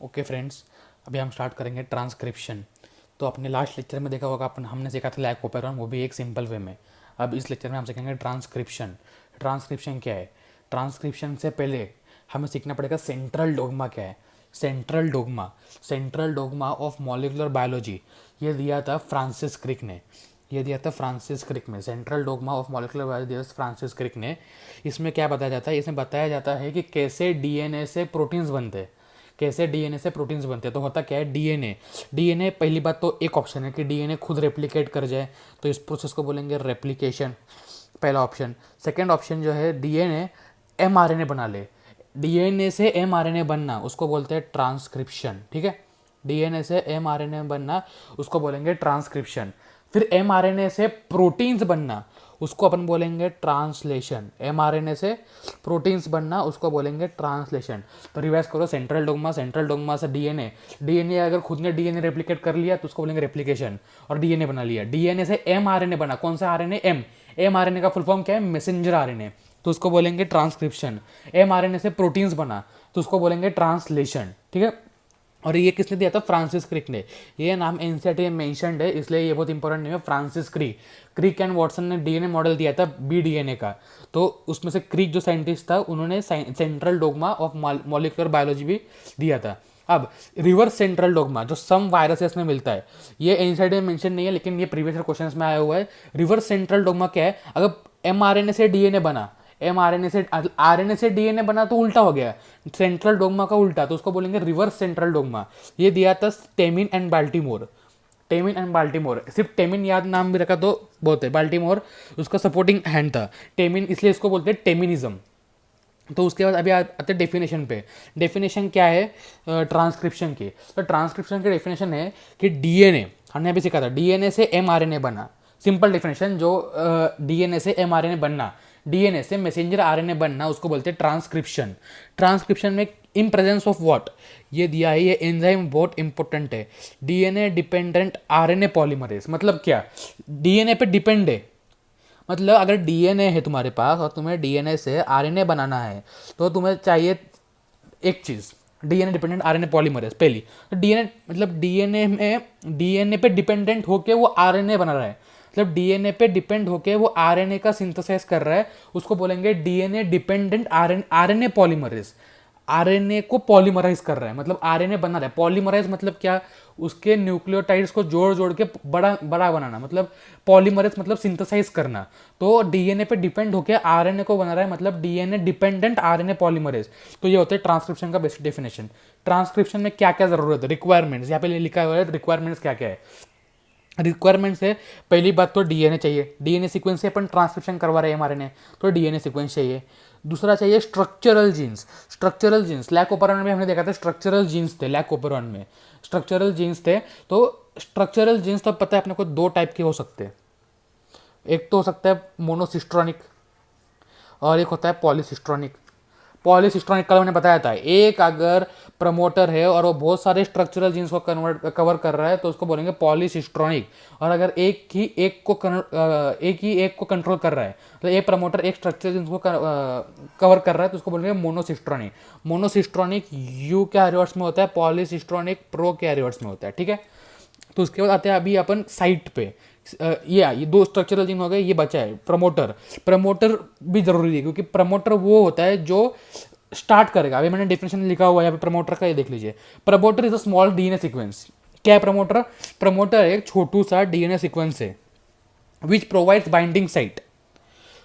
Okay friends, अभी हम start करेंगे ट्रांसक्रिप्शन। तो अपने लास्ट लेक्चर में देखा होगा हमने सीखा था लैक ओपेरॉन, वो भी एक सिंपल वे में। अब इस लेक्चर में हम सीखेंगे ट्रांसक्रिप्शन। ट्रांसक्रिप्शन क्या है? ट्रांसक्रिप्शन से पहले हमें सीखना पड़ेगा सेंट्रल डोग्मा क्या है। Central dogma of molecular biology ये दिया था फ्रांसिस क्रिक ने। Central dogma of molecular biology दिया था फ्रांसिस क्रिक ने। इसमें क्या बताया जाता है? इसमें बताया जाता है कि कैसे डीएनए से प्रोटीन्स बनते हैं। तो होता क्या है? डीएनए पहली बात तो एक ऑप्शन है कि डीएनए खुद रेप्लिकेट कर जाए, तो इस प्रोसेस को बोलेंगे रेप्लिकेशन, पहला ऑप्शन। सेकेंड ऑप्शन जो है डीएनए एमआरएनए बना ले। डीएनए से एमआरएनए बनना उसको बोलते हैं ट्रांसक्रिप्शन। ठीक है, डीएनए से एमआरएनए बनना उसको बोलेंगे ट्रांसक्रिप्शन। फिर एमआरएनए से प्रोटीन्स बनना उसको अपन बोलेंगे ट्रांसलेशन। एमआरएनए से प्रोटीन्स बनना उसको बोलेंगे ट्रांसलेशन। तो रिवाइज करो, सेंट्रल डोग्मा से डीएनए अगर खुद ने डीएनए रेप्लिकेट कर लिया तो उसको बोलेंगे रेप्लिकेशन और डीएनए बना लिया। डीएनए से एमआरएनए बना, कौन सा आरएनए? एमआरएनए का फुल फॉर्म क्या है? मैसेंजर आरएनए, तो उसको बोलेंगे ट्रांसक्रिप्शन। एमआरएनए से प्रोटीन्स बना तो उसको बोलेंगे ट्रांसलेशन। ठीक है, और ये किसने दिया था? फ्रांसिस क्रिक ने। ये नाम एनसीईआरटी में मेंशन्ड है, इसलिए ये बहुत इंपॉर्टेंट नेम है, फ्रांसिस क्रिक एंड वॉटसन ने डीएनए मॉडल दिया था बीडीएनए का। तो उसमें से क्रिक जो साइंटिस्ट था उन्होंने central dogma of molecular biology भी दिया था। अब रिवर्स सेंट्रल डोग्मा जो सम वायरसेस में मिलता है, ये एनसीईआरटी में मेंशन नहीं है लेकिन ये प्रीवियस क्वेश्चन में आया हुआ है। रिवर्स सेंट्रल डोग्मा क्या है? अगर एमआरएनए से डीएनए बना, एमआरएनए से आरएनए से डीएनए बना तो उल्टा हो गया, सेंट्रल डोग्मा का उल्टा, तो उसको बोलेंगे रिवर्स सेंट्रल डोग्मा। ये दिया था टेमिन एंड बाल्टीमोर। सिर्फ टेमिन याद नाम भी रखा तो बहुत है, बाल्टीमोर उसका सपोर्टिंग हैंड था। टेमिन इसलिए इसको बोलते हैं टेमिनिज्म। तो उसके बाद अभी आते हैं डेफिनेशन पे। डेफिनेशन क्या है ट्रांसक्रिप्शन की? तो ट्रांसक्रिप्शन की डेफिनेशन है कि डीएनए, हमने अभी सीखा था डीएनए से एमआरएनए बना, सिंपल डेफिनेशन, जो डीएनए से एमआरएनए बनना, डीएनए से मैसेंजर आरएनए बनना उसको बोलते हैं ट्रांसक्रिप्शन। ट्रांसक्रिप्शन में इन प्रेजेंस ऑफ व्हाट ये दिया है, ये एंजाइम बहुत इंपॉर्टेंट है, डीएनए डिपेंडेंट आरएनए पॉलीमरेज। मतलब क्या? डीएनए पे डिपेंड है, मतलब अगर डीएनए है तुम्हारे पास और तुम्हें डीएनए से आरएनए बनाना है तो तुम्हें चाहिए एक चीज़, डीएनए डिपेंडेंट आरएनए पॉलीमरेज पहली। तो डीएनए मतलब डीएनए पे डिपेंडेंट होके वो आरएनए बना रहा है, मतलब डीएनए पे डिपेंड होके वो आरएनए का सिंथेसाइज कर रहा है, उसको बोलेंगे DNA dependent RNA polymerase. RNA को पॉलीमराइज कर रहा है, मतलब आरएनए बना रहा है। पॉलीमराइज मतलब क्या? उसके न्यूक्लियोटाइड्स को जोड़ जोड़ के बड़ा बड़ा बनाना, मतलब पॉलीमरेज मतलब सिंथेसाइज करना। तो डीएनए पे डिपेंड होकर आरएनए को बना रहा है, मतलब डीएनए डिपेंडेंट आरएनए पॉलीमरेज। तो ये होता है ट्रांसक्रिप्शन का बेसिक डेफिनेशन। ट्रांसक्रिप्शन में क्या क्या जरूरत है? रिक्वायरमेंट्स यहाँ पे लिखा हुआ है, रिक्वायरमेंट्स क्या क्या है। रिक्वायरमेंट्स है, पहली बात तो डीएनए चाहिए, डीएनए सीक्वेंस से अपन ट्रांसक्रिप्शन करवा रहे हैं हमारे, तो डीएनए सीक्वेंस चाहिए। दूसरा चाहिए स्ट्रक्चरल जीन्स। लैक ओपेरॉन में हमने देखा था स्ट्रक्चरल जीन्स थे, तो स्ट्रक्चरल जीन्स तो पता है अपने को दो टाइप के हो सकते हैं। एक तो हो सकता है मोनोसिस्ट्रॉनिक और एक होता है पॉलीसिस्ट्रॉनिक। पॉलीसिस्ट्रॉनिक का मैंने बताया था, एक अगर प्रमोटर है और वो बहुत सारे स्ट्रक्चरल जीन्स को कवर कर रहा है तो उसको बोलेंगे पॉलीसिस्ट्रॉनिक। और अगर एक ही एक को कंट्रोल कर रहा है, तो एक प्रमोटर एक स्ट्रक्चरल जीन्स को कवर कर रहा है तो उसको बोलेंगे मोनोसिस्ट्रॉनिक। मोनोसिस्ट्रॉनिक यू कैरियर्स में होता है, पॉलीसिस्ट्रॉनिक प्रो कैरियर्स में होता है। ठीक है, तो उसके बाद आते हैं अभी अपन साइट पे। ये दो स्ट्रक्चरल जीन हो गए, ये बचा है प्रमोटर भी जरूरी है, क्योंकि प्रमोटर वो होता है जो स्टार्ट करेगा। अभी मैंने डेफिनेशन लिखा हुआ है यहाँ पे प्रमोटर का, ये देख लीजिए। Promoter is a small DNA sequence. क्या है प्रमोटर एक छोटू सा डीएनए सीक्वेंस है which provides binding site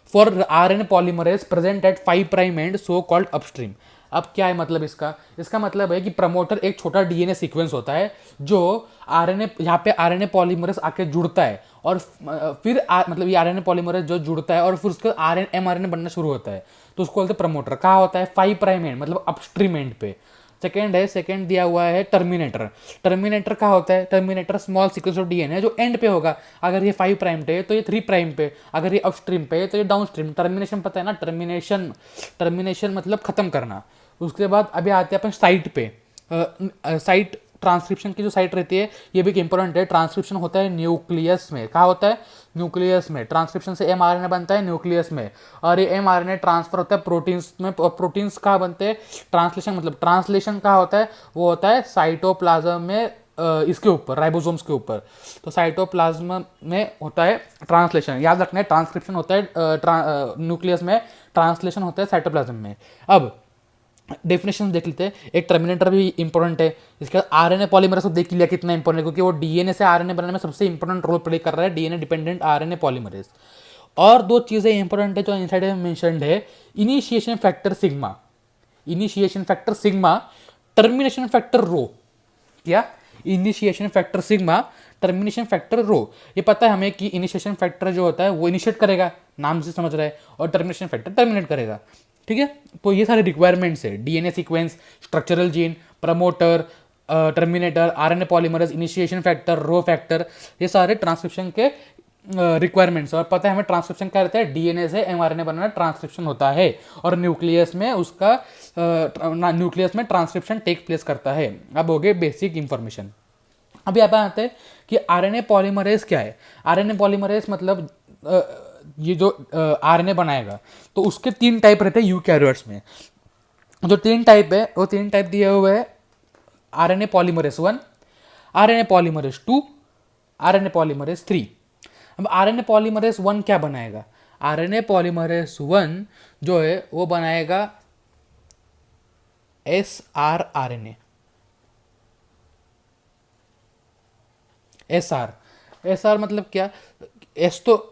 for RNA polymerase present at 5 prime and so called upstream. अब क्या है मतलब इसका मतलब है कि प्रमोटर एक छोटा डीएनए सीक्वेंस होता है जो आरएनए, यहाँ पे आरएनए पॉलीमरेज आके जुड़ता है और फिर मतलब ये आरएनए पॉलीमरेज जो जुड़ता है और फिर उसका आरएनए एमआरएनए बनना शुरू होता है, तो उसको बोलते हैं प्रमोटर। कहाँ होता है? 5 प्राइम एंड, मतलब अपस्ट्रीम एंड पे। सेकेंड दिया हुआ है टर्मिनेटर कहाँ होता है? Terminator small sequence of DNA जो एंड पे होगा। अगर ये 5 प्राइम पे है तो ये 3 प्राइम पे, अगर ये अपस्ट्रीम पे है तो ये डाउनस्ट्रीम। टर्मिनेशन पता है ना, टर्मिनेशन मतलब खत्म करना। उसके बाद अभी आते हैं अपन साइट पे। साइट ट्रांसक्रिप्शन की जो साइट रहती है ये भी इंपॉर्टेंट है। ट्रांसक्रिप्शन होता है न्यूक्लियस में। कहाँ होता है? न्यूक्लियस में। ट्रांसक्रिप्शन से एमआरएनए बनता है न्यूक्लियस में, और ये एमआरएनए ट्रांसफर होता है प्रोटीन्स में। और प्रोटीन्स कहाँ बनते हैं? ट्रांसलेशन, मतलब ट्रांसलेशन कहाँ होता है? वो होता है साइटोप्लाज्म में, इसके ऊपर, राइबोसोम्स के ऊपर। तो साइटोप्लाज्म में होता है ट्रांसलेशन, याद रखना है। ट्रांसक्रिप्शन होता है न्यूक्लियस में, ट्रांसलेशन होता है साइटोप्लाज्म में। अब डेफिनेशन देख लेते हैं। एक टर्मिनेटर भी इंपॉर्टेंट है। इसके बाद आरएनए पॉलीमरेज को देख लिया कितना इंपॉर्टेंट है, क्योंकि वो डीएनए से आरएनए बनाने में सबसे इंपॉर्टेंट रोल प्ले कर रहा है, डीएनए डिपेंडेंट आरएनए पॉलीमरेज। और दो चीजें इंपॉर्टेंट है जो इनसाइड में मेंशन्ड है। Initiation factor sigma, initiation factor sigma, termination factor rho. क्या? Initiation factor sigma, termination factor rho. ये पता है हमें कि इनिशिएशन फैक्टर जो होता है वो इनिशिएट करेगा, नाम से समझ रहा है, और टर्मिनेशन फैक्टर टर्मिनेट करेगा। ठीक है, तो ये सारे रिक्वायरमेंट्स है। DNA sequence, structural gene, promoter, terminator, RNA polymerase, initiation factor, rho factor, ये सारे ट्रांसक्रिप्शन के रिक्वायरमेंट्स। और पता है हमें ट्रांसक्रिप्शन क्या रहता है? डीएनए से एमआरएनए बनाना ट्रांसक्रिप्शन होता है, और न्यूक्लियस में उसका न्यूक्लियस में ट्रांसक्रिप्शन टेक प्लेस करता है। अब हो गए बेसिक इंफॉर्मेशन। अब यहाँ पे आते हैं कि आरएनए पॉलीमरेज क्या है। आरएनए पॉलीमरेज मतलब ये जो आरएनए बनाएगा, तो उसके 3 टाइप रहते हैं यूकैरियोट्स में। जो 3 टाइप है वो 3 टाइप दिए हुए हैं। RNA polymerase 1, RNA polymerase 2, RNA polymerase 3। अब आरएनए पॉलीमरेज 1 क्या बनाएगा? आरएनए पॉलीमरेज 1 जो है वो बनाएगा एसआरआरएनए। एसआर मतलब क्या? एस तो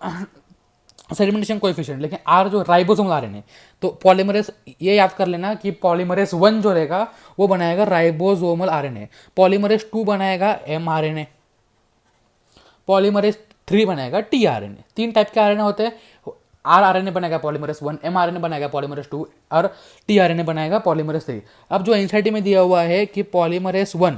सेडिमेंटेशन कोएफिशिएंट, लेकिन आर जो राइबोसोमल आरएनए। तो पॉलीमरेज, ये याद कर लेना कि पॉलीमरेज 1 जो रहेगा वो बनाएगा राइबोसोमल आरएनए, पॉलीमरेज 2 बनाएगा एमआरएनए, पॉलीमरेज 3 बनाएगा टीआरएनए। 3 टाइप के आरएनए होते हैं। आरआरएनए बनेगा पॉलीमरेज 1, एमआरएनए बनेगा पॉलीमरेज 2, और टीआरएनए बनेगा पॉलीमरेज 3। अब जो एनसीईआरटी में दिया हुआ है कि पॉलीमरेज 1,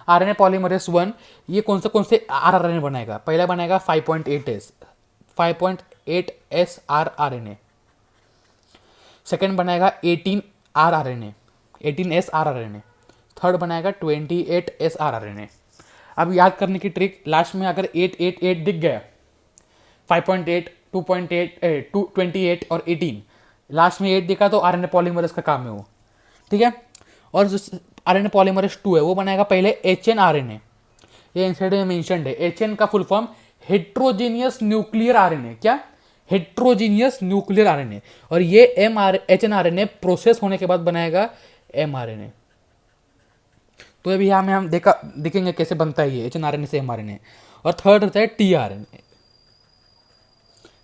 आरएनए पॉलीमरेज 1 ये कौन से आरआरएनए बनाएगा? पहला बनाएगा 5.8s आरआरएनए। सेकंड बनाएगा 18s आरआरएनए। थर्ड बनाएगा 28s आरआरएनए। अब याद करने की ट्रिक, लास्ट में अगर 888 दिख गया, 5.8, 2.8, 28 और 18, लास्ट में 8 दिखा तो आरएनए पॉलीमरेज का काम है वो। ठीक है, और जो आरएनए पॉलीमरेज 2 है वो बनाएगा पहले एचएनआरएनए। ये इनसाइड में मेंशन्ड है। एचएन का full form heterogeneous nuclear RNA. क्या? Heterogeneous nuclear RNA. और ये एचएनआरएनए प्रोसेस होने के बाद बनाएगा एमआरएनए। तो अभी यहाँ में हम देखेंगे कैसे बनता है ये एचएनआरएनए से एमआरएनए। और थर्ड रहता है टीआरएनए,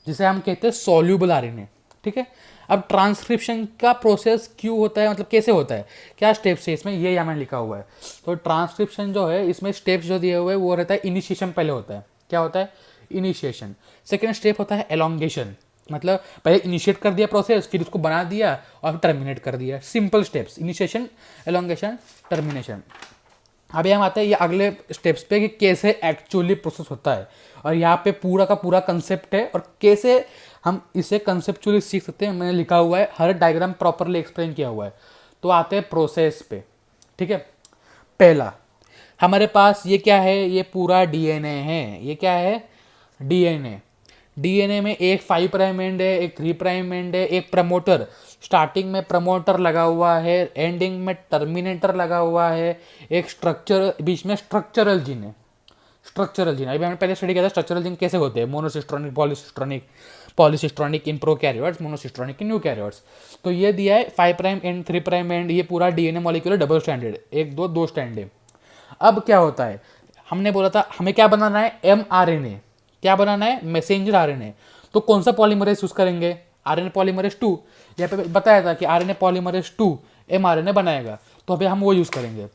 जिसे हम कहते हैं सॉल्यूबल आरएनए। ठीक है, अब ट्रांसक्रिप्शन का प्रोसेस क्यों होता है, मतलब कैसे होता है, क्या स्टेप्स है इसमें, ये यहाँ में लिखा हुआ है। तो ट्रांसक्रिप्शन जो है इसमें स्टेप्स जो दिए हुए हैं वो रहता है इनिशिएशन पहले होता है। क्या होता है? इनिशिएशन। सेकेंड स्टेप होता है एलोंगेशन, मतलब पहले इनिशिएट कर दिया प्रोसेस, फिर उसको बना दिया और टर्मिनेट कर दिया। Simple steps, initiation, elongation, termination. अभी हम आते हैं ये अगले स्टेप्स पे कि कैसे एक्चुअली प्रोसेस होता है, और यहाँ पे पूरा का पूरा कंसेप्ट है और कैसे हम इसे कंसेप्चुअली सीख सकते हैं। मैंने लिखा हुआ है, हर डायग्राम प्रॉपरली एक्सप्लेन किया हुआ है। तो आते हैं प्रोसेस पे। ठीक है, पहला हमारे पास ये क्या है? ये पूरा डीएनए है। ये क्या है? डीएनए। डीएनए में एक 5 प्राइम एंड है, एक 3 प्राइम एंड है, एक प्रमोटर, स्टार्टिंग में प्रमोटर लगा हुआ है, एंडिंग में टर्मिनेटर लगा हुआ है, एक स्ट्रक्चर, बीच में स्ट्रक्चरल जीन है। स्ट्रक्चरल जीन अभी हमने पहले स्टडी किया था, स्ट्रक्चरल जीन कैसे होते हैं, मोनोसिस्ट्रोनिक, पॉलीसिस्ट्रोनिक, पॉलीसिस्ट्रोनिक इन प्रोकैरियोट्स, मोनोसिस्ट्रोनिक इन यूकैरियोट्स। तो ये दिया है 5 प्राइम एंड 3 प्राइम एंड, ये पूरा DNA molecule double standard, 1 2 2 standard. अब क्या होता है, हमने बोला था हमें क्या बनाना है? एमआरएनए। क्या बनाना है? Messenger RNA. तो कौन सा पॉलीमरेज यूज करेंगे? RNA polymerase 2। यहाँ पे बताया था कि आरएनए पॉलीमरेज 2 एमआरएनए बनाएगा, तो अभी हम वो यूज करेंगे।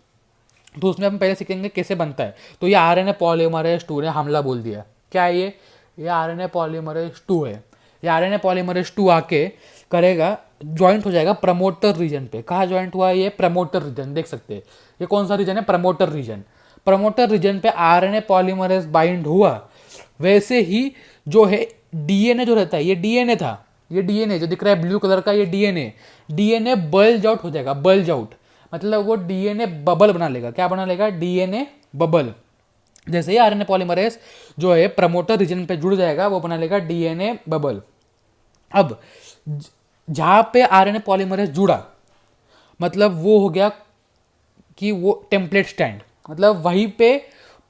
तो उसमें हम पहले सीखेंगे कैसे बनता है। तो ये आरएनए पॉलीमरेज 2 ने हमला बोल दिया। क्या है ये आरएनए पॉलीमरेज 2 है। ये आरएनए पॉलीमरेज 2 आके करेगा, ज्वाइंट हो जाएगा प्रमोटर रीजन पे। कहाँ ज्वाइंट हुआ है? ये प्रमोटर रीजन, देख सकते हैं। ये कौन सा रीजन है? Promoter region. प्रमोटर रीजन पे आरएनए पॉलीमरेज बाइंड हुआ। वैसे ही जो है डीएनए जो रहता है, ये डीएनए था, ये डीएनए जो दिख रहा है ब्लू कलर का, ये डीएनए बल्ज आउट हो जाएगा। बल्ज आउट मतलब वो डीएनए बबल बना लेगा। क्या बना लेगा? DNA bubble. जैसे ही आरएनए पॉलीमरेज जो है प्रमोटर रीजन पे जुड़ जाएगा, वो बना लेगा डीएनए बबल। अब जहां पे आरएनए पॉलीमरेज जुड़ा, मतलब वो हो गया कि वो टेम्पलेट स्टैंड, मतलब वहीं पे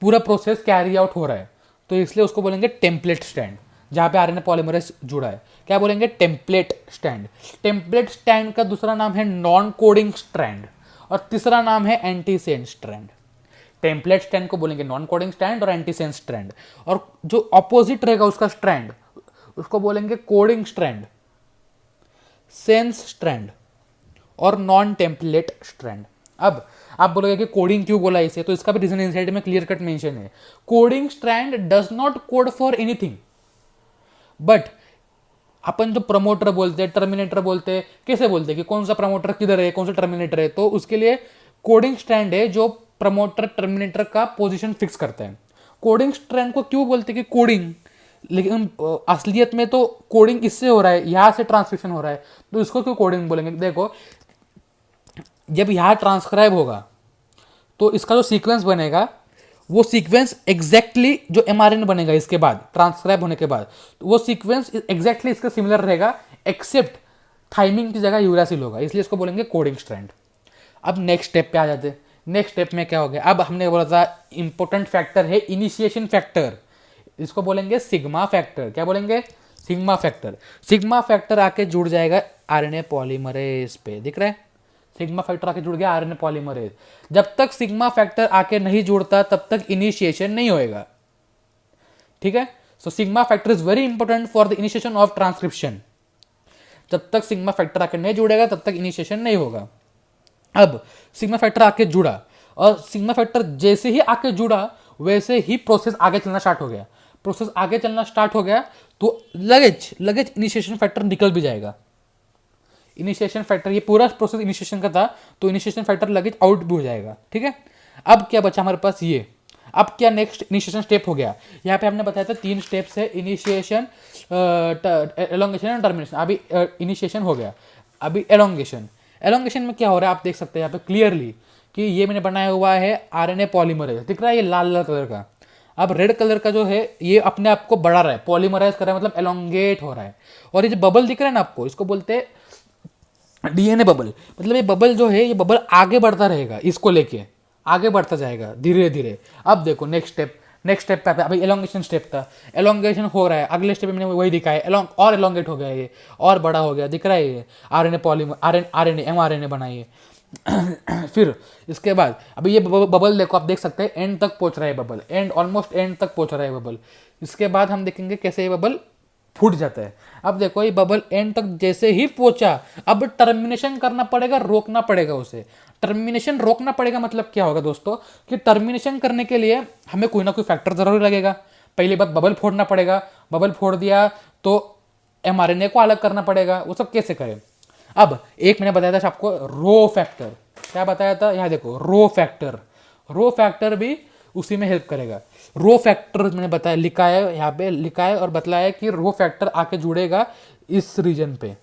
पूरा प्रोसेस कैरी आउट हो रहा है, तो इसलिए उसको बोलेंगे टेम्पलेट स्टैंड। जहां पे आरएनए पॉलीमरेज जुड़ा है क्या बोलेंगे? Template stand. टेम्पलेट स्टैंड का दूसरा नाम है नॉन कोडिंग स्ट्रैंड और तीसरा नाम है एंटीसेंस स्ट्रैंड। टेम्पलेट स्टैंड को बोलेंगे नॉन कोडिंग स्ट्रैंड और एंटीसेंस स्ट्रैंड, और जो ऑपोजिट रहेगा उसका स्ट्रैंड उसको बोलेंगे कोडिंग स्ट्रैंड, सेंस स्ट्रैंड और नॉन टेम्पलेट स्ट्रैंड। अब आप बोलोगे कि कोडिंग क्यों बोला इसे, तो इसका भी रीजन इनसाइड में क्लियर कट मेंशन है। Coding strand does not code for anything, but अपन जो प्रमोटर बोलते हैं, टर्मिनेटर बोलते हैं, कैसे बोलते हैं कि कौन सा प्रमोटर किधर है, कौन सा टर्मिनेटर है, तो उसके लिए कोडिंग स्ट्रैंड है जो प्रमोटर टर्मिनेटर का पोजीशन फिक्स करता है। कोडिंग स्ट्रैंड को क्यों बोलते हैं कि कोडिंग, लेकिन असलियत में तो कोडिंग इससे हो रहा है, यहां से ट्रांसक्रिप्शन हो रहा है, तो इसको क्यों कोडिंग बोलेंगे? देखो, जब यहां ट्रांसक्राइब होगा तो इसका जो सीक्वेंस बनेगा वो सीक्वेंस एग्जैक्टली जो एमआरएनए बनेगा इसके बाद ट्रांसक्राइब होने के बाद, तो वो सीक्वेंस एग्जैक्टली इसका सिमिलर रहेगा, एक्सेप्ट थाइमिन की जगह यूरासिल होगा, इसलिए इसको बोलेंगे कोडिंग स्ट्रैंड। अब नेक्स्ट स्टेप पे आ जाते हैं। नेक्स्ट स्टेप में क्या हो गया? अब हमने बोला था इंपॉर्टेंट फैक्टर है इनिशिएशन फैक्टर, इसको बोलेंगे सिग्मा फैक्टर। क्या बोलेंगे? Sigma factor. सिग्मा फैक्टर आके जुड़ जाएगा आरएनए पॉलीमरेज पे, दिख रहा है? सिग्मा फैक्टर आके जुड़ गया आरएनए पॉलीमरेज। जब तक सिग्मा फैक्टर आके नहीं जुड़ता तब तक इनिशिएशन नहीं होएगा, ठीक है? So sigma factor is very important for the initiation of transcription. जब तक सिग्मा फैक्टर आके नहीं जुड़ेगा तब तक इनिशिएशन नहीं होगा। अब सिग्मा फैक्टर आके जुड़ा, और सिग्मा फैक्टर जैसे ही आके जुड़ा वैसे ही प्रोसेस आगे चलना स्टार्ट हो गया। प्रोसेस आगे चलना स्टार्ट हो गया तो लगेज इनिशिएशन फैक्टर निकल भी जाएगा। इनिशिएशन फैक्टर, ये पूरा प्रोसेस इनिशिएशन का था, तो इनिशिएशन फैक्टर लगेज आउट भी हो जाएगा, ठीक है? अब क्या बचा हमारे पास? ये अब क्या नेक्स्ट इनिशिएशन स्टेप हो गया? यहाँ पे हमने बताया था 3 स्टेप्स है, इनिशिएशन, एलोंगेशन एंड टर्मिनेशन। अभी इनिशिएशन हो गया, अभी एलोंगेशन। एलोंगेशन में क्या हो रहा है आप देख सकते हैं यहाँ पे क्लियरली कि ये मैंने बनाया हुआ है आरएनए पॉलीमरेज, दिख रहा है ये लाल लाल कलर का। अब रेड कलर का जो है ये अपने आप को बढ़ा रहा है, पॉलीमराइज कर रहा है, मतलब एलोंगेट हो रहा है। और ये जो बबल दिख रहा है ना आपको, इसको बोलते हैं डीएनए बबल। मतलब ये बबल जो है, ये बबल आगे बढ़ता रहेगा, इसको लेके आगे बढ़ता जाएगा धीरे धीरे। अब देखो नेक्स्ट स्टेप पे अभी एलोंगेशन स्टेप था, एलोंगेशन हो रहा है। अगले स्टेप में मैंने वही दिखाया, और एलोंगेट हो गया, ये और बड़ा हो गया, दिख रहा है ये आरएनए पॉलीमर, आरएनए एमआरएनए बनाइए। फिर इसके बाद अभी ये बबल देखो, आप देख सकते हैं एंड तक पहुंच रहा है बबल, एंड ऑलमोस्ट एंड तक पहुंच रहा है बबल। इसके बाद हम देखेंगे कैसे ये बबल फूट जाता है। अब देखो ये बबल एंड तक जैसे ही पहुंचा, अब टर्मिनेशन करना पड़ेगा, रोकना पड़ेगा उसे। टर्मिनेशन रोकना पड़ेगा मतलब क्या होगा दोस्तों, कि टर्मिनेशन करने के लिए हमें कोई ना कोई फैक्टर जरूर लगेगा। पहली बात बबल फोड़ना पड़ेगा, बबल फोड़ दिया तो एमआरएनए को अलग करना पड़ेगा। वो सब कैसे करें? अब एक मैंने बताया था आपको रो फैक्टर, क्या बताया था? यहाँ देखो रो फैक्टर भी उसी में हेल्प करेगा। रो फैक्टर मैंने बताया, लिखा है यहाँ पे, लिखा है और बतलाया कि रो फैक्टर आके जुड़ेगा इस रीजन पे,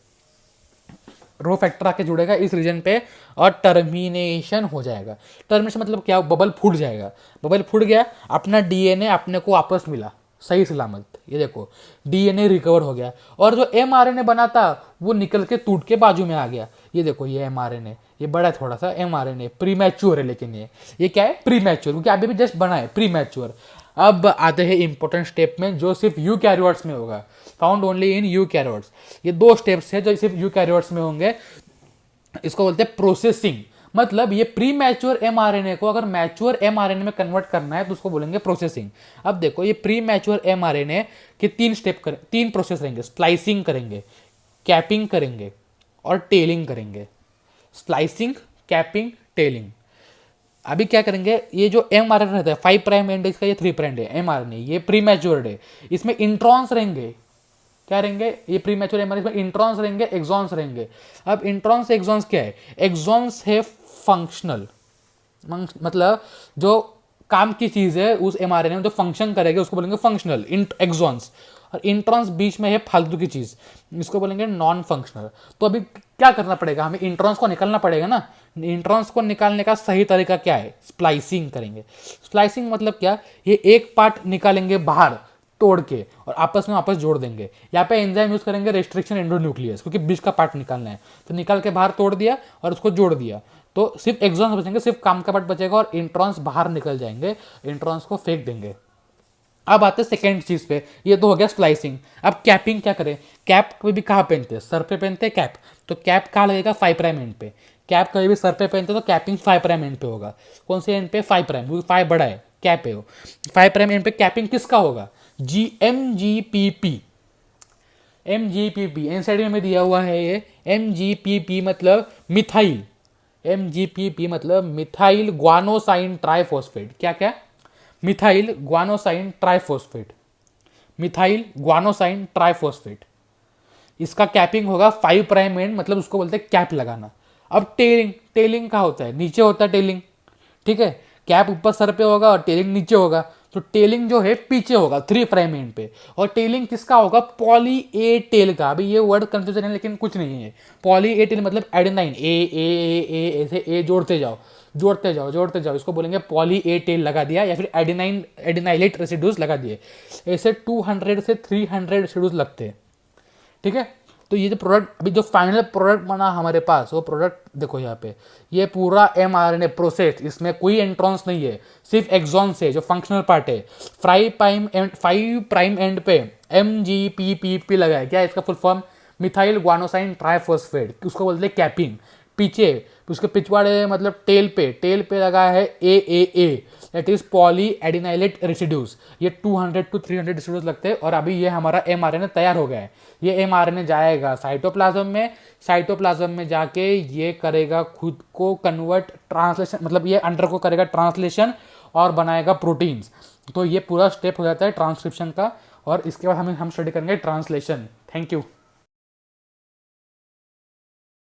रो फैक्टर आके जुड़ेगा इस रीजन पे और टर्मिनेशन हो जाएगा। टर्मिनेशन मतलब क्या? बबल फूट जाएगा। बबल फूट गया, अपना डीएनए अपने को वापस मिला सही सलामत। ये देखो डीएनए रिकवर हो गया, और जो एमआरएनए बना था वो निकल के टूट के बाजू में आ गया। ये देखो ये एमआरएनए, ये बड़ा है थोड़ा सा एमआरएनए, प्रीमैच्योर है, लेकिन ये क्या है? प्रीमैच्योर, क्योंकि अभी भी जस्ट बना है, प्रीमैच्योर। अब आते हैं इंपॉर्टेंट स्टेप में जो सिर्फ यूकैरियोट्स में होगा, फाउंड ओनली इन यूकैरियोट्स। ये 2 स्टेप्स है जो सिर्फ यूकैरियोट्स में होंगे। इसको बोलते हैं प्रोसेसिंग। मतलब ये प्री मैच्योर एमआरएनए को अगर मैच्योर एमआरएनए में कन्वर्ट करना है तो उसको बोलेंगे प्रोसेसिंग। अब देखो ये प्री मैच्योर एमआरएनए के 3 प्रोसेस रहेंगे, स्प्लाइसिंग करेंगे, कैपिंग करेंगे और टेलिंग करेंगे। Splicing, capping, telling. अभी क्या करेंगे, ये जो एमआरएनए रहता है 5 प्राइम एंड इसका, ये 3 प्राइम है एमआरएनए, ये प्री मैच्योर्ड है। इसमें इंट्रॉन्स रहेंगे, क्या रहेंगे? ये प्री मैच्योर एमआरएनए में इंट्रॉन्स रहेंगे, एक्सॉन्स रहेंगे। अब इंट्रॉन्स एक्सॉन्स क्या है? एक्सॉन्स है फंक्शनल, मतलब जो काम की चीज है उस एमआरएनए में जो फंक्शन करेगा उसको बोलेंगे फंक्शनल एक्सॉन्स। और इंट्रॉन्स बीच में है फालतू की चीज़, इसको बोलेंगे नॉन फंक्शनल। तो अभी क्या करना पड़ेगा, हमें इंट्रॉन्स को निकालना पड़ेगा ना। इंट्रॉन्स को निकालने का सही तरीका क्या है, स्प्लाइसिंग करेंगे। स्प्लाइसिंग मतलब क्या, ये एक पार्ट निकालेंगे बाहर तोड़ के और आपस में वापस जोड़ देंगे। यहाँ पे एंजाइम यूज करेंगे रेस्ट्रिक्शन एंडोन्यूक्लियस, क्योंकि बीच का पार्ट निकालना है, तो निकाल के बाहर तोड़ दिया और उसको जोड़ दिया, तो सिर्फ एक्सॉन्स बचेंगे, सिर्फ काम का पार्ट बचेगा और इंट्रॉन्स बाहर निकल जाएंगे, इंट्रॉन्स को फेंक देंगे। अब आते हैं सेकेंड चीज पे, ये तो हो गया स्प्लाइसिंग। अब कैपिंग क्या करें, कैप कभी भी कहाँ पहनते हैं, सर पे पहनते हैं कैप, तो कैप कहाँ लगेगा 5 प्राइम एंड पे। कैप कभी भी सर पे पहनते हैं तो कैपिंग 5 प्राइम एंड पे होगा। कौन से एंड पे, 5 प्राइम, क्योंकि 5 बड़ा है, कैप है वो। 5 प्राइम एंड पे कैपिंग किसका होगा, MGPP। MGPP एनसाइड में दिया हुआ है ये, MGPP मतलब मिथाइल, MGPP मतलब मिथाइल ग्वानोसाइन ट्राइफॉस्फेट। क्या क्या, methyl guanosine triphosphate, methyl guanosine triphosphate. इसका कैपिंग होगा 5 प्राइम एंड, मतलब उसको बोलते हैं कैप लगाना। अब टेलिंग, टेलिंग कहाँ होता है, नीचे होता है टेलिंग, ठीक है। कैप ऊपर सर पे होगा और टेलिंग नीचे होगा, तो टेलिंग जो है पीछे होगा 3 प्राइम एंड पे। और टेलिंग किसका होगा, पॉली ए टेल का। अभी ये वर्ड कंफ्यूजन है लेकिन कुछ नहीं है। पॉली ए टेल मतलब एडेनाइन, ए ऐसे ए जोड़ते जाओ जोड़ते जाओ जोड़ते जाओ, इसको बोलेंगे पॉली ए टेल लगा दिया, या फिर एडेनाइन एडेनाइलेट रेसिड्यूज लगा दिए। ऐसे 200 से 300 रेसिड्यूज लगते हैं, ठीक है। तो ये जो प्रोडक्ट, अभी जो फाइनल प्रोडक्ट बना हमारे पास, वो प्रोडक्ट देखो यहाँ पे, ये पूरा mRNA प्रोसेस, इसमें कोई एंट्रॉन्स नहीं है, सिर्फ एक्सॉन से जो फंक्शनल पार्ट है 5 प्राइम एंड पे MGPP लगा है। क्या है इसका full form, methyl guanosine triphosphate, उसको बोलते हैं कैपिंग। पीछे उसके पिछवाड़े मतलब टेल पे लगा है AAA, that is poly adenylate residues. ये 200 to 300 रेसिड्यूज लगते हैं। और अभी ये हमारा mRNA तैयार हो गया है। ये mRNA जाएगा साइटोप्लाज्म में, साइटोप्लाज्म में जाके ये करेगा खुद को कन्वर्ट, ट्रांसलेशन मतलब ये अंडर को करेगा ट्रांसलेशन और बनाएगा प्रोटीन्स। तो ये पूरा स्टेप हो जाता है ट्रांसक्रिप्शन का, और इसके बाद हम स्टडी करेंगे ट्रांसलेशन। Thank you.